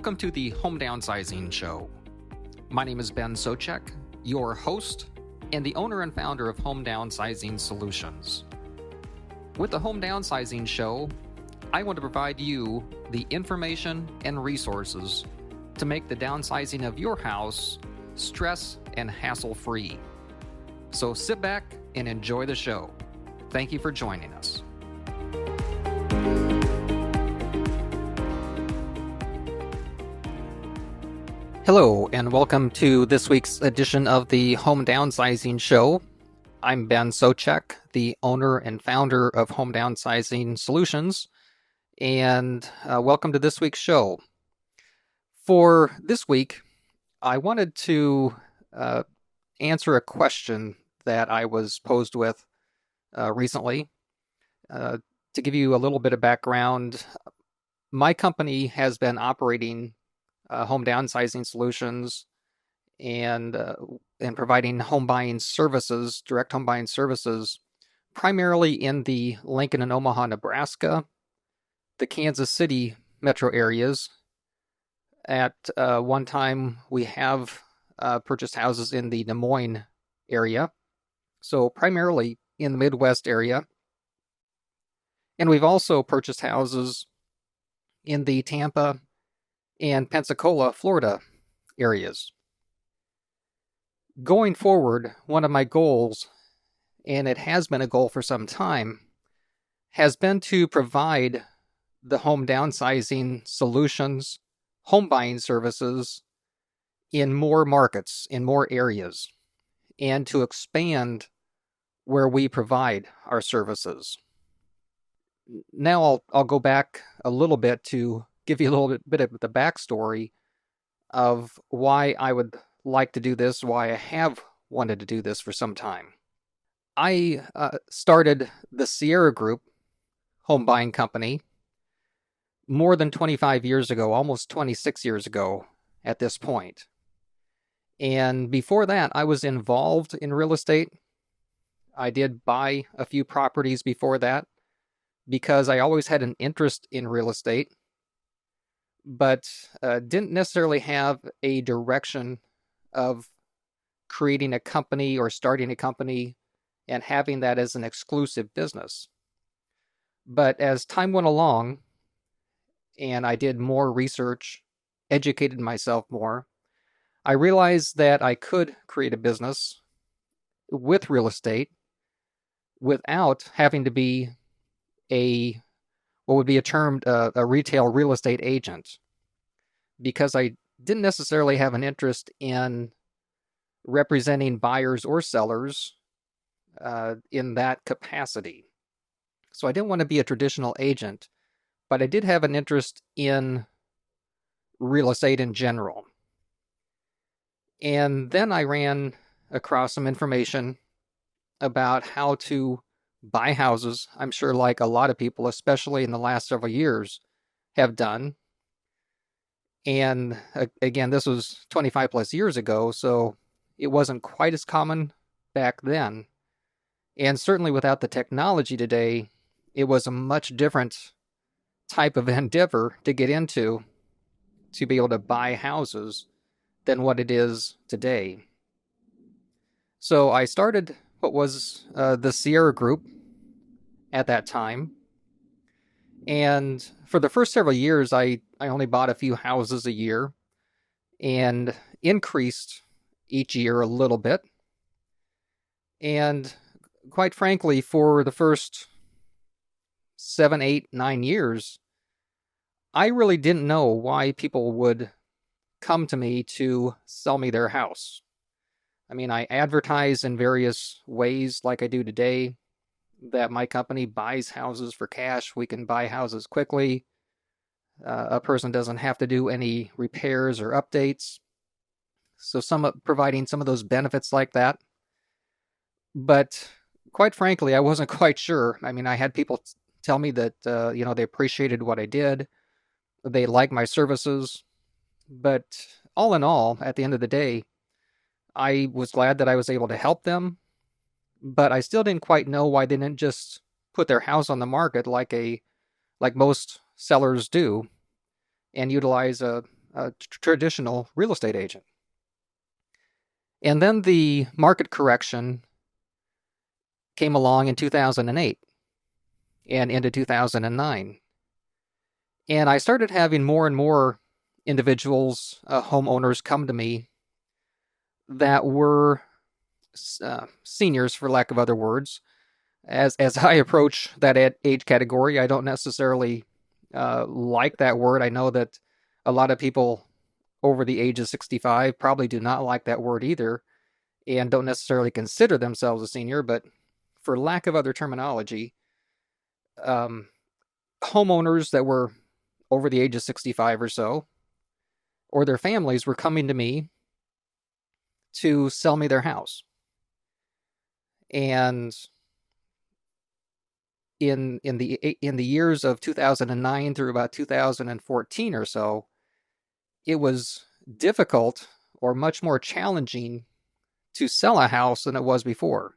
Welcome to the Home Downsizing Show. My name is Ben Souchek, your host and the owner and founder of Home Downsizing Solutions. With the Home Downsizing Show, I want to provide you the information and resources to make the downsizing of your house stress and hassle-free. So sit back and enjoy the show. Thank you for joining us. Hello, and welcome to this week's edition of the Home Downsizing Show. I'm Ben Souchek, the owner and founder of Home Downsizing Solutions, and welcome to this week's show. For this week, I wanted to answer a question that I was posed with recently. To give you a little bit of background, my company has been operating Home Downsizing Solutions and providing home buying services, direct home buying services, primarily in the Lincoln and Omaha, Nebraska, the Kansas City metro areas. At one time, we have purchased houses in the Des Moines area, so primarily in the Midwest area. And we've also purchased houses in the Tampa and Pensacola, Florida areas. Going forward, one of my goals, and it has been a goal for some time, has been to provide the home downsizing solutions, home buying services in more markets, in more areas, and to expand where we provide our services. Now I'll go back a little bit to give you a little bit of the backstory of why I would like to do this, why I have wanted to do this for some time. I started the Sierra Group home buying company more than 25 years ago, almost 26 years ago at this point. And before that, I was involved in real estate. I did buy a few properties before that because I always had an interest in real estate, but didn't necessarily have a direction of creating a company or starting a company and having that as an exclusive business. But as time went along and I did more research, educated myself more, I realized that I could create a business with real estate without having to be what would be termed a retail real estate agent, because I didn't necessarily have an interest in representing buyers or sellers in that capacity. So I didn't want to be a traditional agent, but I did have an interest in real estate in general. And then I ran across some information about how to buy houses. I'm sure like a lot of people, especially in the last several years, have done. And again, this was 25 plus years ago, so it wasn't quite as common back then. And certainly without the technology today, it was a much different type of endeavor to get into to be able to buy houses than what it is today. So I started what was the Sierra Group at that time. And for the first several years, I only bought a few houses a year and increased each year a little bit. And quite frankly, for the first 7, 8, 9 years, I really didn't know why people would come to me to sell me their house. I mean, I advertise in various ways like I do today, that my company buys houses for cash. We can buy houses quickly. A person doesn't have to do any repairs or updates. So providing some of those benefits like that. But quite frankly, I wasn't quite sure. I mean, I had people tell me that, they appreciated what I did. They liked my services. But all in all, at the end of the day, I was glad that I was able to help them. But I still didn't quite know why they didn't just put their house on the market like most sellers do and utilize a traditional real estate agent. And then the market correction came along in 2008 and into 2009. And I started having more and more individuals, homeowners, come to me that were seniors, for lack of other words. As I approach that age category, I don't necessarily like that word. I know that a lot of people over the age of 65 probably do not like that word either and don't necessarily consider themselves a senior, but for lack of other terminology, homeowners that were over the age of 65 or so, or their families, were coming to me to sell me their house. And in the years of 2009 through about 2014 or so, it was difficult or much more challenging to sell a house than it was before,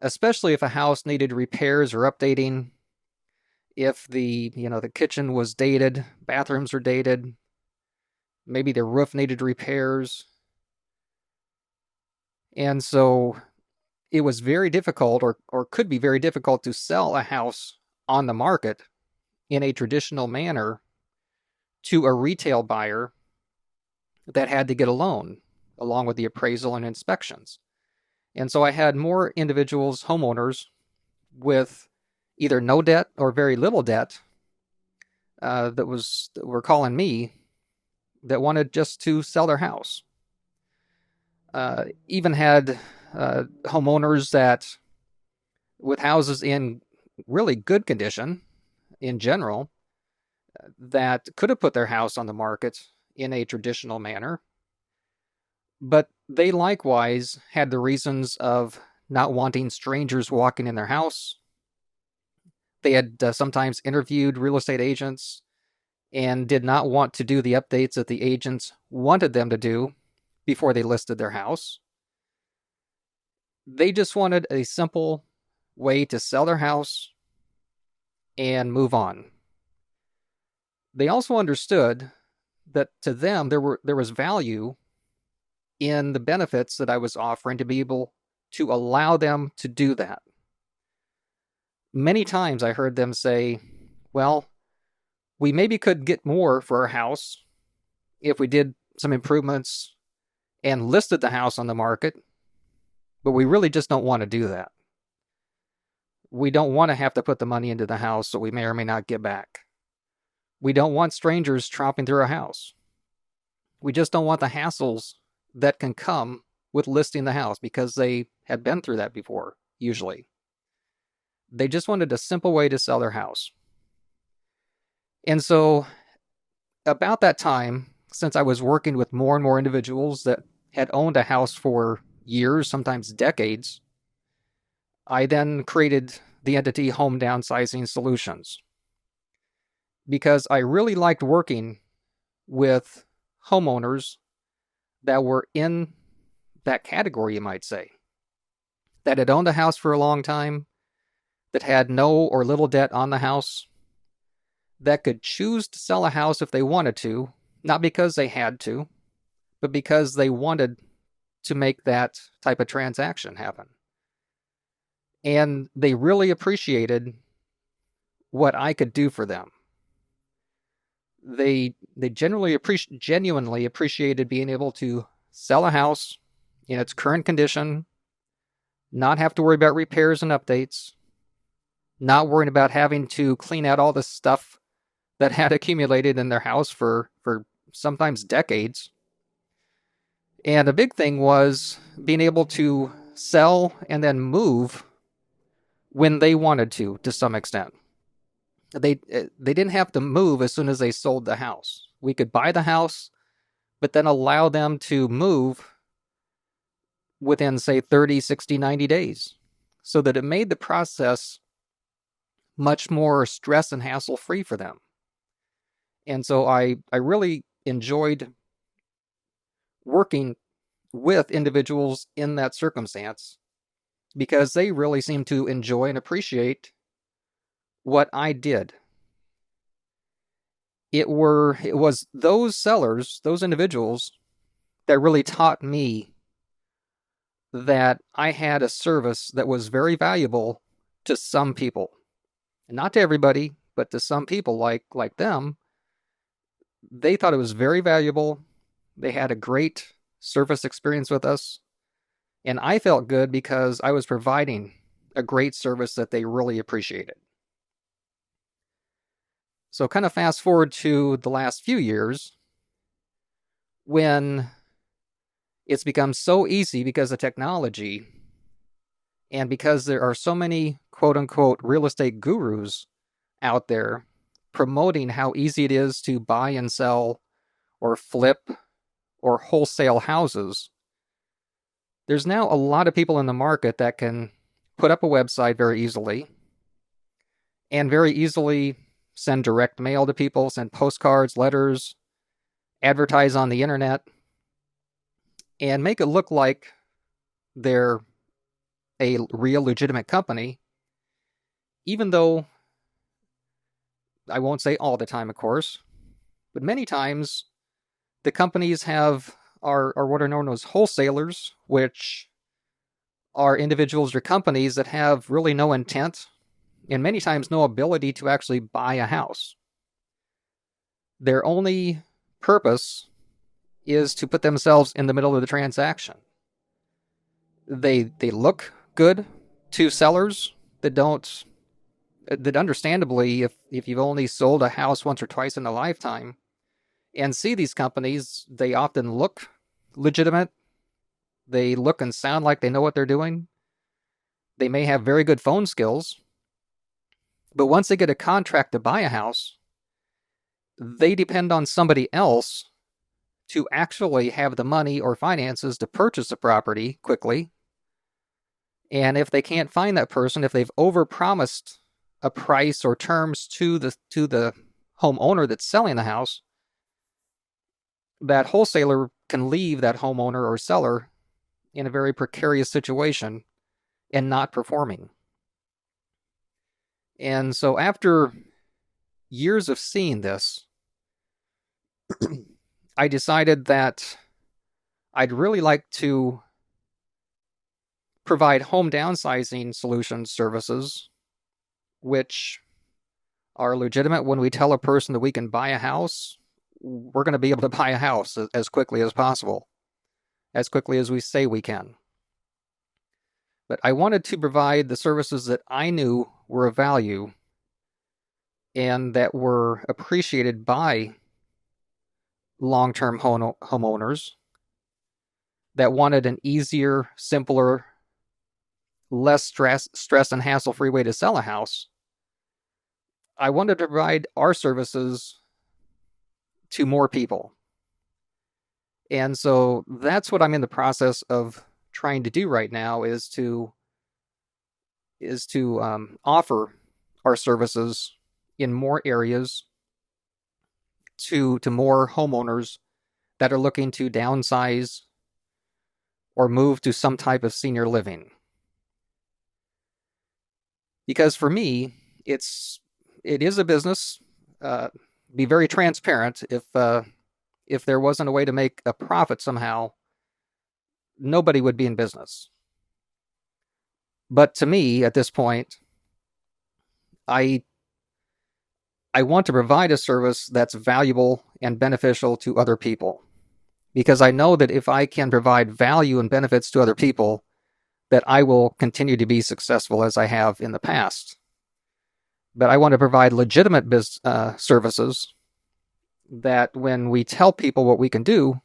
especially if a house needed repairs or updating. If the kitchen was dated, bathrooms were dated, maybe the roof needed repairs. And so it was very difficult, or could be very difficult, to sell a house on the market in a traditional manner to a retail buyer that had to get a loan along with the appraisal and inspections. And so I had more individuals, homeowners, with either no debt or very little debt that were calling me that wanted just to sell their house. Even had homeowners that, with houses in really good condition in general, that could have put their house on the market in a traditional manner, but they likewise had the reasons of not wanting strangers walking in their house. They had sometimes interviewed real estate agents and did not want to do the updates that the agents wanted them to do before they listed their house. They just wanted a simple way to sell their house and move on. They also understood that to them there was value in the benefits that I was offering to be able to allow them to do that. Many times I heard them say, well, we maybe could get more for our house if we did some improvements and listed the house on the market, but we really just don't want to do that. We don't want to have to put the money into the house that we may or may not get back. We don't want strangers tromping through our house. We just don't want the hassles that can come with listing the house, because they had been through that before, usually. They just wanted a simple way to sell their house. And so about that time, since I was working with more and more individuals that had owned a house for years, sometimes decades, I then created the entity Home Downsizing Solutions, because I really liked working with homeowners that were in that category, you might say, that had owned a house for a long time, that had no or little debt on the house, that could choose to sell a house if they wanted to, not because they had to, but because they wanted to make that type of transaction happen. And they really appreciated what I could do for them. They genuinely appreciated being able to sell a house in its current condition, not have to worry about repairs and updates, not worrying about having to clean out all the stuff that had accumulated in their house for sometimes decades. And a big thing was being able to sell and then move when they wanted to some extent. They didn't have to move as soon as they sold the house. We could buy the house, but then allow them to move within, say, 30, 60, 90 days, so that it made the process much more stress and hassle-free for them. And so I really enjoyed working with individuals in that circumstance, because they really seemed to enjoy and appreciate what I did. it was those sellers, those individuals, that really taught me that I had a service that was very valuable to some people. Not to everybody, but to some people like them. They thought it was very valuable. They had a great service experience with us. And I felt good because I was providing a great service that they really appreciated. So kind of fast forward to the last few years when it's become so easy because of technology and because there are so many quote unquote real estate gurus out there promoting how easy it is to buy and sell or flip or wholesale houses. There's now a lot of people in the market that can put up a website very easily and very easily send direct mail to people, send postcards, letters, advertise on the internet, and make it look like they're a real legitimate company, even though I won't say all the time, of course, but many times the companies are what are known as wholesalers, which are individuals or companies that have really no intent and many times no ability to actually buy a house. Their only purpose is to put themselves in the middle of the transaction. They look good to sellers that understandably, if you've only sold a house once or twice in a lifetime and see these companies, they often look legitimate. They look and sound like they know what they're doing. They may have very good phone skills, but once they get a contract to buy a house, they depend on somebody else to actually have the money or finances to purchase a property quickly. And if they can't find that person, if they've overpromised a price or terms to the homeowner that's selling the house, that wholesaler can leave that homeowner or seller in a very precarious situation and not performing. And so after years of seeing this, I decided that I'd really like to provide home downsizing solutions services, which are legitimate. When we tell a person that we can buy a house, we're going to be able to buy a house as quickly as possible, as quickly as we say we can. But I wanted to provide the services that I knew were of value and that were appreciated by long-term homeowners that wanted an easier, simpler, less stress and hassle-free way to sell a house. I wanted to provide our services to more people. And so that's what I'm in the process of trying to do right now, is to offer our services in more areas to more homeowners that are looking to downsize or move to some type of senior living. Because for me, it is a business. Be very transparent. If there wasn't a way to make a profit somehow, nobody would be in business. But to me, at this point, I want to provide a service that's valuable and beneficial to other people. Because I know that if I can provide value and benefits to other people, that I will continue to be successful as I have in the past. But I want to provide legitimate services that when we tell people what we can do,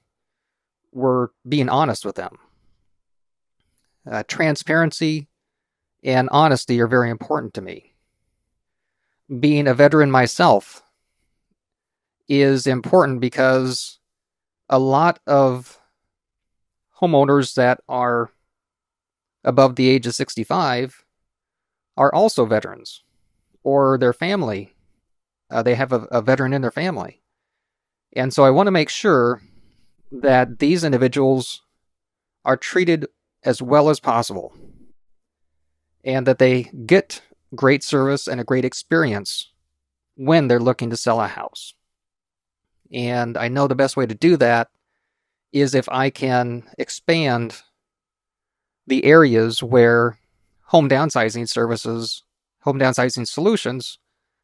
we're being honest with them. Transparency and honesty are very important to me. Being a veteran myself is important because a lot of homeowners that are above the age of 65 are also veterans, or their family. They have a veteran in their family. And so I want to make sure that these individuals are treated as well as possible and that they get great service and a great experience when they're looking to sell a house. And I know the best way to do that is if I can expand the areas where home downsizing solutions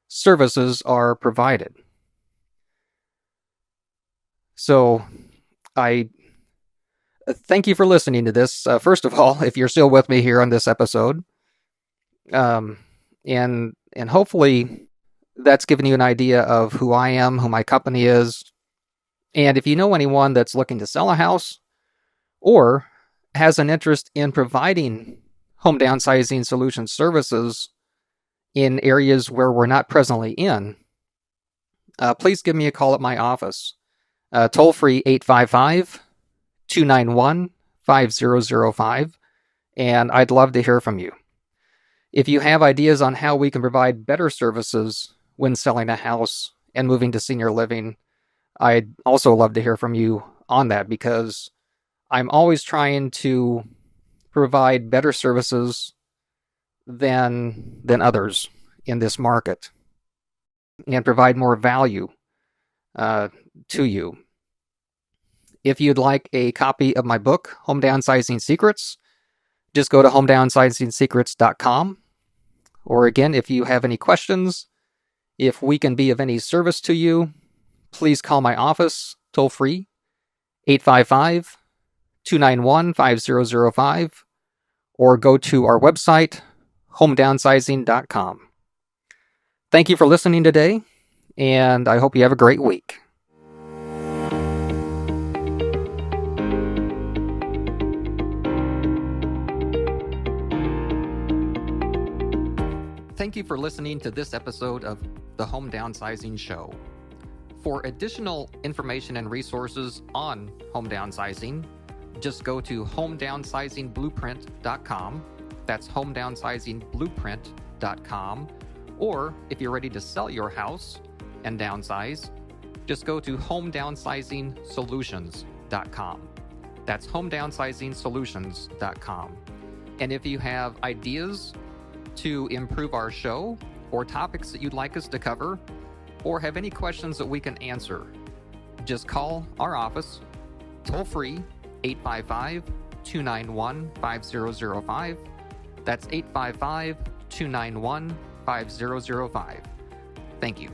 services are provided. So I thank you for listening to this. First of all, if you're still with me here on this episode, and hopefully that's given you an idea of who I am, who my company is, and if you know anyone that's looking to sell a house or has an interest in providing home downsizing solution services in areas where we're not presently in, please give me a call at my office. Toll free 855-291-5005, and I'd love to hear from you. If you have ideas on how we can provide better services when selling a house and moving to senior living, I'd also love to hear from you on that, because I'm always trying to provide better services than others in this market and provide more value to you. If you'd like a copy of my book, Home Downsizing Secrets, just go to homedownsizingsecrets.com. Or again, if you have any questions, if we can be of any service to you, please call my office, toll free, 855-291-5005, or go to our website, homedownsizing.com. Thank you for listening today, and I hope you have a great week. Thank you for listening to this episode of the Home Downsizing Show. For additional information and resources on home downsizing, just go to homedownsizingblueprint.com. That's homedownsizingblueprint.com. Or if you're ready to sell your house and downsize, just go to homedownsizingsolutions.com. That's homedownsizingsolutions.com. And if you have ideas to improve our show or topics that you'd like us to cover, or have any questions that we can answer, just call our office, toll free, 855-291-5005. That's 855-291-5005. Thank you.